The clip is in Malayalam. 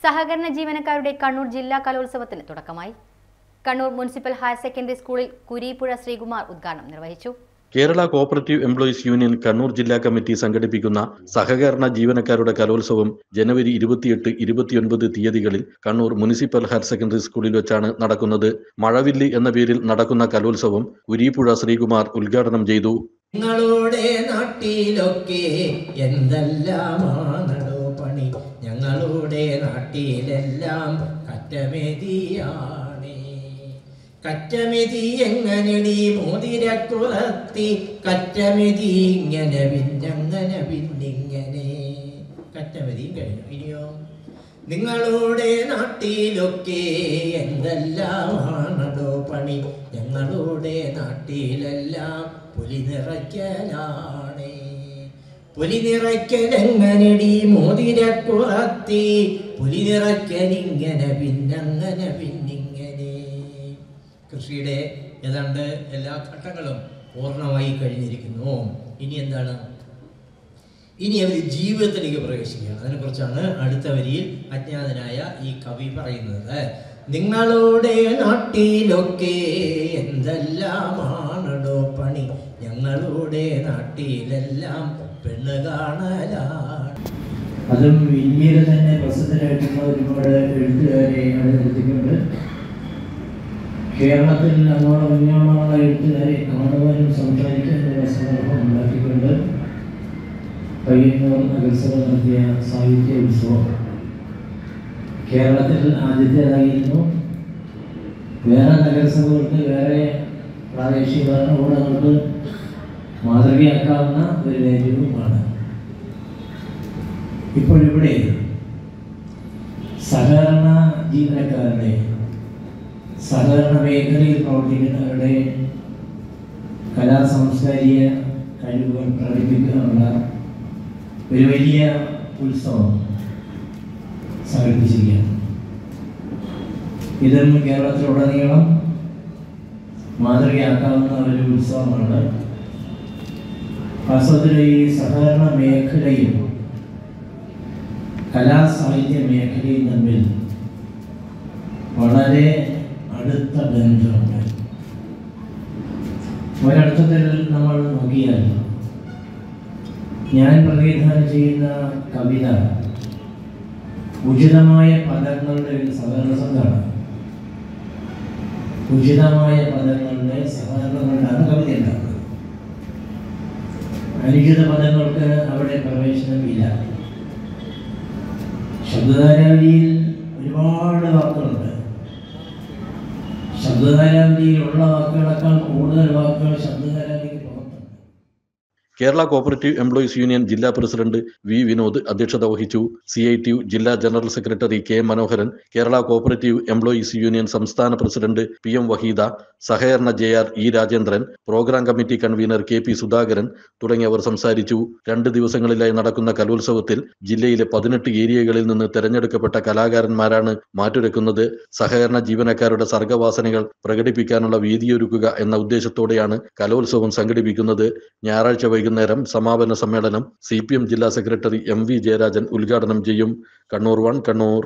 സഹകരണ ജീവനക്കാരുടെ കണ്ണൂർ ജില്ലാ കലോത്സവത്തിന് തുടക്കമായി. കണ്ണൂർ മുനിസിപ്പൽ ഹയർ സെക്കൻഡറി സ്കൂളിൽ കുരീപ്പുഴ ശ്രീകുമാർ ഉദ്ഘാടനം നിർവഹിച്ചു. Kerala cooperative employees union Kannur ജില്ലാ കമ്മിറ്റി സംഘടിപ്പിക്കുന്ന സഹകരണ ജീവനക്കാരുടെ കലോത്സവം ജനുവരി 28, 29 തീയതികളിൽ കണ്ണൂർ മുനിസിപ്പൽ ഹയർ സെക്കൻഡറി സ്കൂളിൽ വെച്ചാണ് നടക്കുന്നത്. മഴവില്ല് എന്ന പേരിൽ നടക്കുന്ന കലോത്സവം കുരീപ്പുഴ ശ്രീകുമാർ ഉദ്ഘാടനം ചെയ്തു. ഞങ്ങളുടെ നാട്ടിലൊക്കെ എന്തെല്ലാമാണോ പണി, ഞങ്ങളുടെ നാട്ടിലെല്ലാം കറ്റമെതിയാണ്. കറ്റമെതി എങ്ങനെടി മോതിരക്കുറത്തി, കറ്റമെതി ഇങ്ങനെ പിന്നങ്ങനെ പിന്നിങ്ങനെ. കറ്റമെതി കഴിഞ്ഞു. ഇനിയോ നിങ്ങളുടെ നാട്ടിലൊക്കെ എന്തെല്ലാമാണോ പണി, ഞങ്ങളുടെ നാട്ടിലെല്ലാം പുലി നിറയ്ക്കലാണ്. പുലി നിറയ്ക്കലെങ്ങനെടി മോതിരക്കുറത്തി, പുലി നിറയ്ക്കലിങ്ങനെ പിന്നങ്ങനെ പിന്നിങ്ങനെ. കൃഷിയുടെ ഏതാണ്ട് എല്ലാ ഘട്ടങ്ങളും പൂർണ്ണമായി കഴിഞ്ഞിരിക്കുന്നു. ഇനി എന്താണ്? ഇനി അവർ ജീവിതത്തിലേക്ക് പ്രവേശിക്കുകയാണ്. അതിനെക്കുറിച്ചാണ് അടുത്ത വരിയിൽ അജ്ഞാതനായ ഈ കവി പറയുന്നത്. നിങ്ങളുടെ നാട്ടിലൊക്കെ എന്തെല്ലാമാണോ പണി, ഞങ്ങളുടെ നാട്ടിലെല്ലാം പെണ്ണ് കാണലാണ്. അതും ഇന്ത്യയിൽ തന്നെ പ്രസിദ്ധരായിട്ടുള്ള ഒരുപാട് എഴുത്തുകാരെ നിർത്തിക്കൊണ്ട് കേരളത്തിൽ അങ്ങോളം ഇങ്ങോളമുള്ള എഴുത്തുകാരെ കാണുവാനും സംസാരിക്കാനുള്ള സന്ദർഭം ഉണ്ടാക്കിക്കൊണ്ട് പയ്യന്നൂർ നഗരസഭ നടത്തിയ സാഹിത്യ ഉത്സവം കേരളത്തിൽ ആദ്യത്തേതായിരുന്നു. വേറെ നഗരസഭകൾക്ക്, വേറെ പ്രാദേശിക ഭരണകൂടങ്ങൾക്ക് മാതൃകയാക്കാവുന്ന ഒരു വേദിയുമാണ്. ഇപ്പോഴിവിടെ സഹകരണ ജീവനക്കാരുടെ, സഹകരണ മേഖലയിൽ പ്രവർത്തിക്കുന്നവരുടെ കലാ സാംസ്കാരിക കഴിവുകൾ പ്രകടിപ്പിക്കാനുള്ള ഒരു വലിയ ഉത്സവം സംഘടിപ്പിച്ചിരിക്കുകയാണ്. ഇതും കേരളത്തിലുടനീളം മാതൃകയാക്കാവുന്ന ഒരു ഉത്സവമാണ്. വാസ്തവത്തിൽ ഈ സഹകരണ മേഖലയും കലാസാഹിത്യ മേഖലയും തമ്മിൽ വളരെ അടുത്ത ബന്ധമുണ്ട്. ഒരർത്ഥത്തിൽ നമ്മൾ നോക്കിയാൽ ഞാൻ പ്രതിനിധാനം ചെയ്യുന്ന കവിത ഉചിതമായ പദങ്ങളുടെ ഒരു സഹകരണ സംഘമാണ്. ഉചിതമായ പദങ്ങളുടെ സഹകരണം കൊണ്ടാണ് കവിത ഉണ്ടാകുന്നത്. അനുചിത പദങ്ങൾക്ക് അവിടെ പ്രവേശനമില്ല. ശബ്ദധാരാവലിയിൽ ഒരുപാട് വാക്കുകളുണ്ട്. ശബ്ദധാരാവലിയിലുള്ള വാക്കുകളെക്കാൾ കൂടുതൽ വാക്കുകൾ ശബ്ദധാരാവലിക്ക് പുറത്തുണ്ട്. കേരള കോഓപ്പറേറ്റീവ് എംപ്ലോയീസ് യൂണിയൻ ജില്ലാ പ്രസിഡന്റ് വി വിനോദ് അധ്യക്ഷത വഹിച്ചു. CITU ജില്ലാ general secretary K Manoharan, Kerala cooperative employees union സംസ്ഥാന പ്രസിഡന്റ് PM വഹീദ, സഹകരണ JR E Rajendran, program committee convener KP Sudhakaran തുടങ്ങിയവർ സംസാരിച്ചു. 2 ദിവസങ്ങളിലായി നടക്കുന്ന കലോത്സവത്തിൽ ജില്ലയിലെ 18 ഏരിയകളിൽ നിന്ന് തെരഞ്ഞെടുക്കപ്പെട്ട കലാകാരന്മാരാണ് മാറ്റുരക്കുന്നത്. സഹകരണ ജീവനക്കാരുടെ സർഗവാസനകൾ പ്രകടിപ്പിക്കാനുള്ള വേദിയൊരുക്കുക എന്ന ഉദ്ദേശത്തോടെയാണ് കലോത്സവം സംഘടിപ്പിക്കുന്നത്. ഞായറാഴ്ച വൈകുന്നേരം സമാപന സമ്മേളനം CPM ജില്ലാ സെക്രട്ടറി MV ജയരാജൻ ഉദ്ഘാടനം ചെയ്യും. കണ്ണൂർ 1 കണ്ണൂർ.